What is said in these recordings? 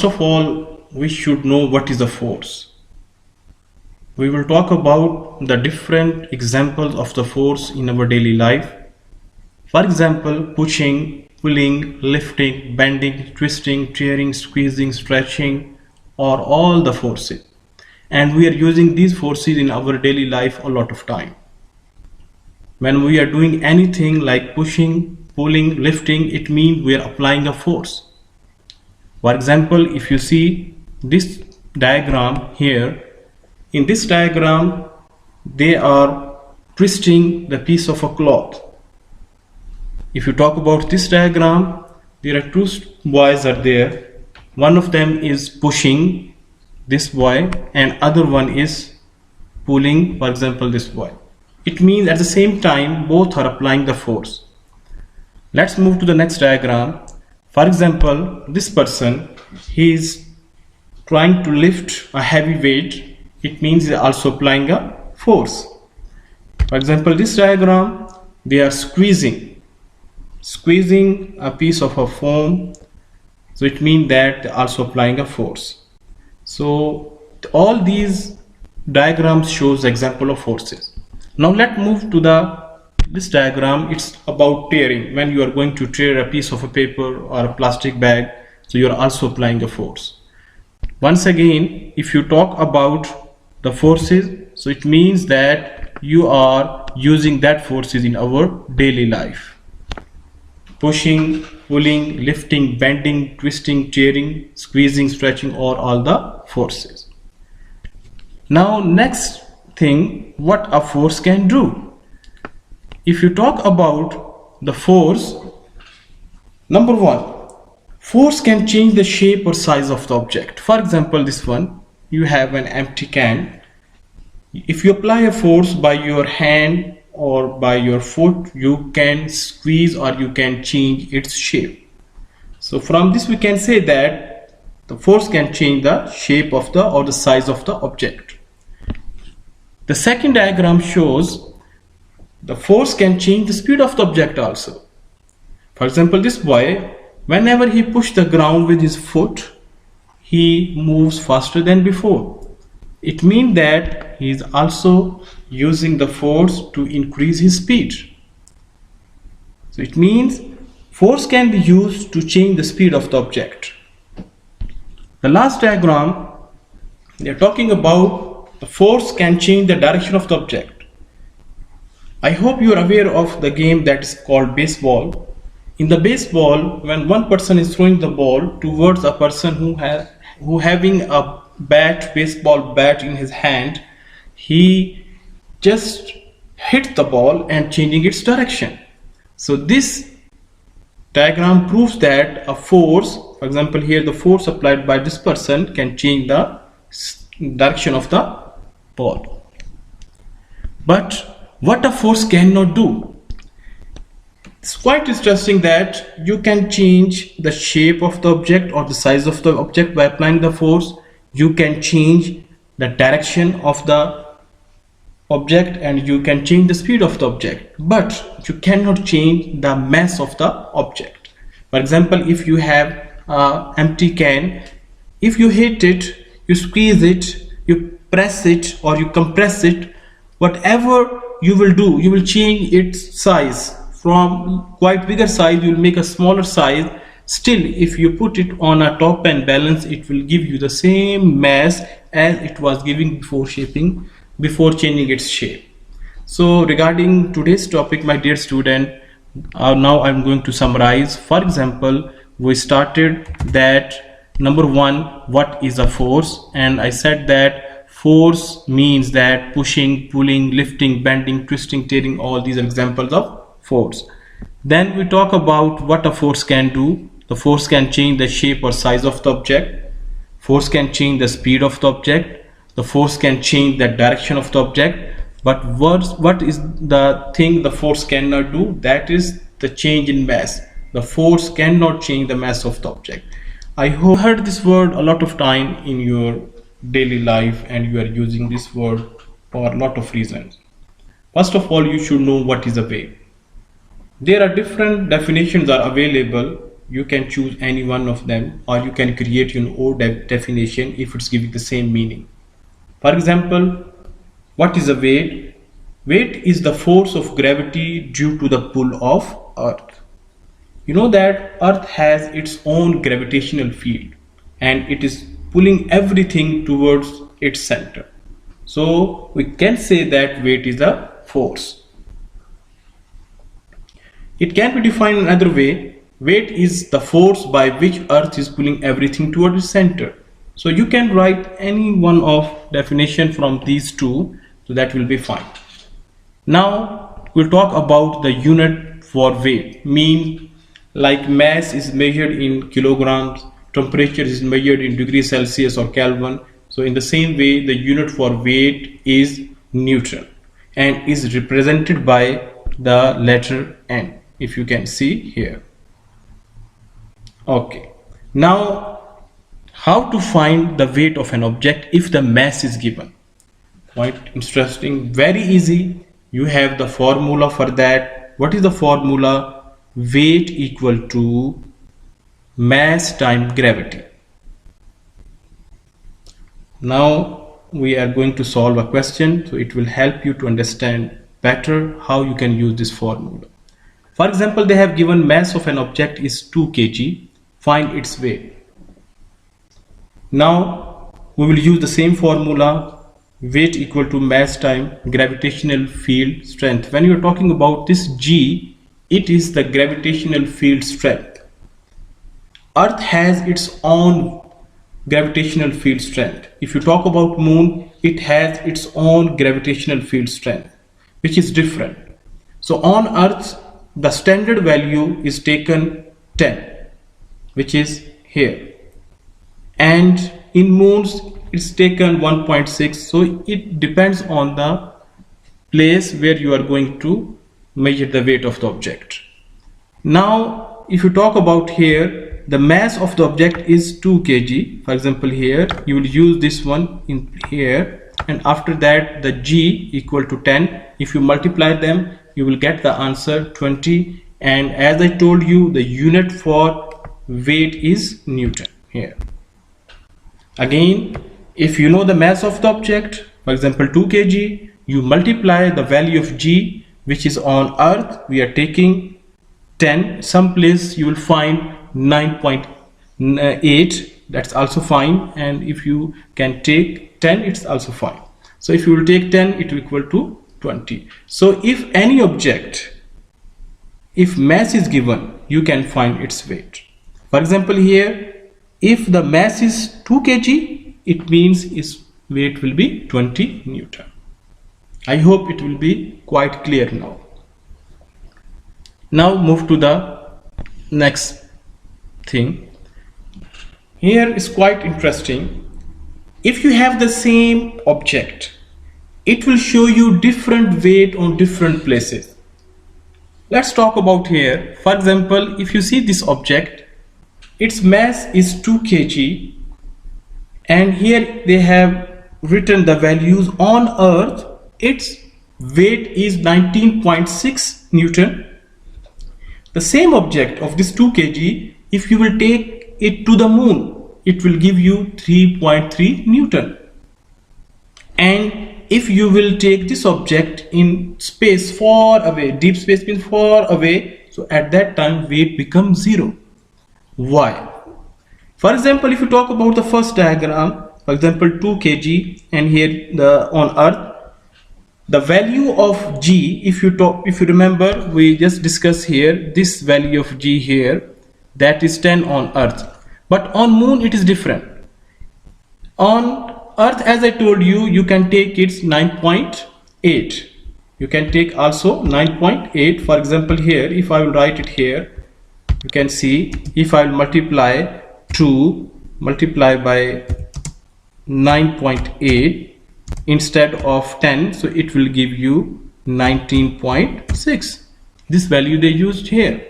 First of all, we should know what is a force. We will talk about the different examples of the force in our daily life. For example, pushing, pulling, lifting, bending, twisting, tearing, squeezing, stretching are all the forces. And we are using these forces in our daily life a lot of time. When we are doing anything like pushing, pulling, lifting, it means we are applying a force. For example, if you see this diagram here, in this diagram, they are twisting the piece of a cloth. If you talk about this diagram, there are two boys are there. One of them is pushing, this boy, and other one is pulling, for example, this boy. It means at the same time, both are applying the force. Let's move to the next diagram. For example, this person, he is trying to lift a heavy weight. It means he is also applying a force. For example, this diagram, they are squeezing a piece of a foam. So it means that they are also applying a force. So all these diagrams shows the example of forces. Now let's move to this diagram. It's about tearing. When you are going to tear a piece of a paper or a plastic bag, so you are also applying a force. Once again, if you talk about the forces, so it means that you are using that forces in our daily life. Pushing, pulling, lifting, bending, twisting, tearing, squeezing, stretching are all the forces. Now next thing, what a force can do. If you talk about the force, number one, force can change the shape or size of the object. For example, this one, you have an empty can. If you apply a force by your hand or by your foot, you can squeeze or you can change its shape. So from this we can say that the force can change the shape of or the size of the object. The second diagram shows the force can change the speed of the object also. For example, this boy, whenever he pushes the ground with his foot, he moves faster than before. It means that he is also using the force to increase his speed. So it means force can be used to change the speed of the object. The last diagram, they are talking about the force can change the direction of the object. I hope you are aware of the game that is called baseball. In the baseball, when one person is throwing the ball towards a person who having a baseball bat in his hand, he just hit the ball and changing its direction. So this diagram proves that a force, for example here the force applied by this person can change the direction of the ball. But what a force cannot do? It's quite interesting that you can change the shape of the object or the size of the object by applying the force. You can change the direction of the object and you can change the speed of the object, but you cannot change the mass of the object. For example, if you have an empty can, if you hit it, you squeeze it, you press it or you compress it, whatever you will do, you will change its size. From quite bigger size, you will make a smaller size. Still, if you put it on a top and balance, it will give you the same mass as it was giving before changing its shape. So regarding today's topic, my dear student, now I'm going to summarize. For example, we started that number one, what is a force? And I said that force means that pushing, pulling, lifting, bending, twisting, tearing, all these are examples of force. Then we talk about what a force can do. The force can change the shape or size of the object. Force can change the speed of the object. The force can change the direction of the object. But what is the thing the force cannot do? That is the change in mass. The force cannot change the mass of the object. I hope you heard this word a lot of time in your daily life and you are using this word for a lot of reasons. First of all, you should know what is a wave. There are different definitions are available you can choose any one of them, or you can create your own definition if it's giving the same meaning. For example, what is a weight? Weight is the force of gravity due to the pull of Earth. You know that Earth has its own gravitational field and it is pulling everything towards its center. So we can say that weight is a force. It can be defined another way. Weight is the force by which Earth is pulling everything towards its center. So you can write any one of definition from these two, so that will be fine. Now we'll talk about the unit for weight. Mean, like mass is measured in kilograms, temperature is measured in degrees Celsius or Kelvin. So in the same way, the unit for weight is Newton and is represented by the letter N, if you can see here. Okay, now how to find the weight of an object if the mass is given? Quite interesting, very easy. You have the formula for that. What is the formula? Weight equal to mass times gravity. Now we are going to solve a question, so it will help you to understand better how you can use this formula. For example, they have given mass of an object is 2 kg. Find its weight. Now we will use the same formula. Weight equal to mass times gravitational field strength. When you are talking about this G, it is the gravitational field strength. Earth has its own gravitational field strength. If you talk about moon, it has its own gravitational field strength, which is different. So on Earth, the standard value is taken 10, which is here, and in moons it's taken 1.6. so it depends on the place where you are going to measure the weight of the object. Now if you talk about here, the mass of the object is 2 kg. For example, here you will use this one in here, and after that the G equal to 10. If you multiply them, you will get the answer 20, and as I told you, the unit for weight is Newton here. Again, if you know the mass of the object, for example 2 kg, you multiply the value of G, which is on Earth we are taking 10. Some place you will find 9.8, that's also fine, and if you can take 10, it's also fine. So if you will take 10, it will equal to 20. So if any object, if mass is given, you can find its weight. For example, here if the mass is 2 kg, it means its weight will be 20 Newton. I hope it will be quite clear now. Now move to the next thing. Here is quite interesting. If you have the same object, it will show you different weight on different places. Let's talk about here. For example, if you see this object, its mass is 2 kg, and here they have written the values. On Earth its weight is 19.6 Newton. The same object of this 2 kg, if you will take it to the moon, it will give you 3.3 Newton. And if you will take this object in space far away, deep space means far away, so at that time weight becomes 0. Why? For example, if you talk about the first diagram, for example 2 kg, and here on Earth, the value of G, if you remember, we just discussed here this value of G here, that is 10 on Earth, but on moon it is different. On Earth, as I told you, you can take its 9.8. You can take also 9.8. For example, here if I will write it here, you can see if I will multiply 2 multiply by 9.8 instead of 10, so it will give you 19.6. This value they used here.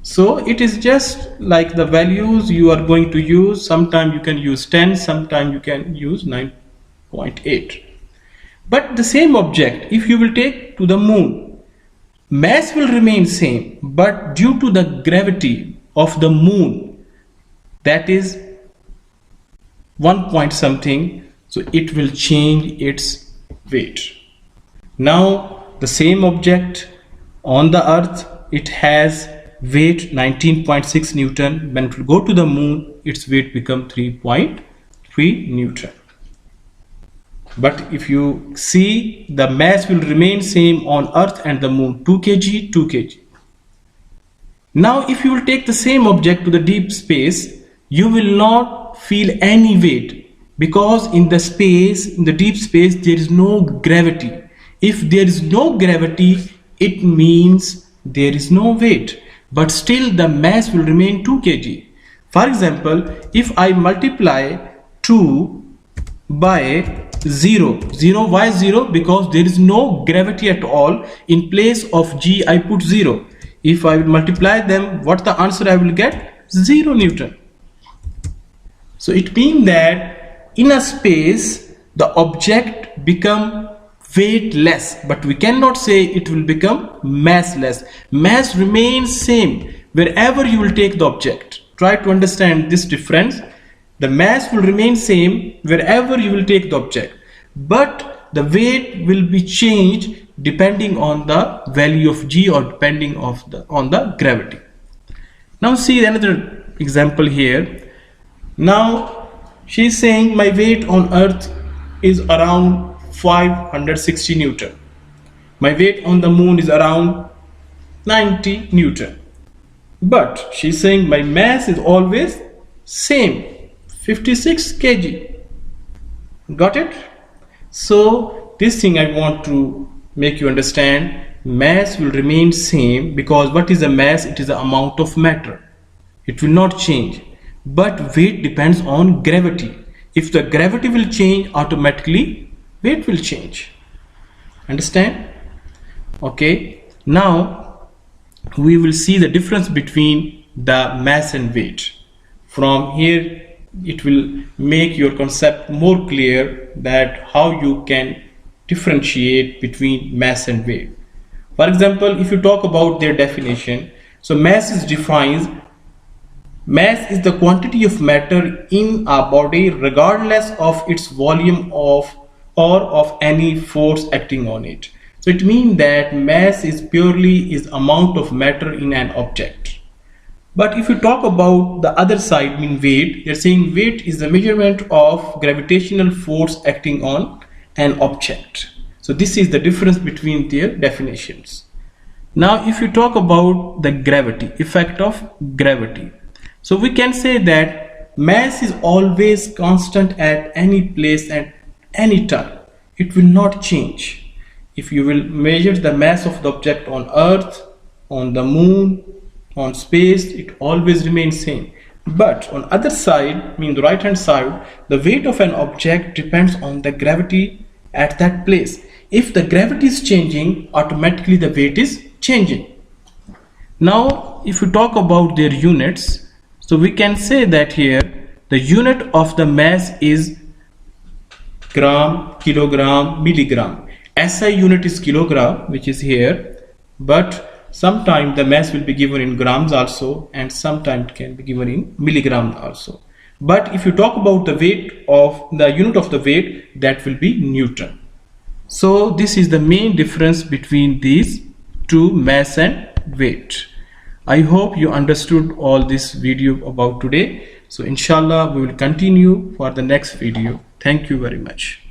So it is just like the values you are going to use. Sometime you can use 10, sometime you can use 9.8. But the same object, if you will take to the moon, mass will remain same, but due to the gravity, of the moon, that is 1 point something, so it will change its weight. Now the same object on the earth, it has weight 19.6 Newton. When it will go to the moon, its weight become 3.3 Newton. But if you see, the mass will remain same on earth and the moon, 2 kg, 2 kg. Now if you will take the same object to the deep space, you will not feel any weight, because in the deep space, there is no gravity. If there is no gravity, it means there is no weight, but still the mass will remain 2 kg. For example, if I multiply 2 by 0, why 0? Because there is no gravity at all. In place of g, I put 0. If I will multiply them, what the answer I will get? 0 Newton. So it means that in a space, the object become weightless, but we cannot say it will become massless. Mass remains same wherever you will take the object. Try to understand this difference. The mass will remain same wherever you will take the object, but the weight will be changed depending on the value of g, or depending on the gravity. Now see another example here. Now she is saying my weight on earth is around 560 Newton. My weight on the moon is around 90 Newton. But she is saying my mass is always same, 56 kg. Got it? So this thing I want to make you understand. Mass will remain same, because what is a mass? It is the amount of matter. It will not change. But weight depends on gravity. If the gravity will change, automatically weight will change. Understand? Okay. Now we will see the difference between the mass and weight. From here it will make your concept more clear, that how you can differentiate between mass and weight. For example, if you talk about their definition, so mass is the quantity of matter in a body regardless of its volume or of any force acting on it. So it means that mass is purely amount of matter in an object. But if you talk about the other side, mean weight, they're saying weight is the measurement of gravitational force acting on an object. So this is the difference between their definitions. Now if you talk about the gravity, effect of gravity, so we can say that mass is always constant at any place and any time. It will not change. If you will measure the mass of the object on earth, on the moon, on space, it always remains same. But on other side, mean the right hand side, the weight of an object depends on the gravity at that place. If the gravity is changing, automatically the weight is changing. Now if you talk about their units, so we can say that here the unit of the mass is gram, kilogram, milligram. SI unit is kilogram, which is here, but sometimes the mass will be given in grams also, and sometimes it can be given in milligrams also. But if you talk about the weight of the unit of the weight, that will be Newton. So this is the main difference between these two, mass and weight. I hope you understood all this video about today. So inshallah we will continue for the next video. Thank you very much.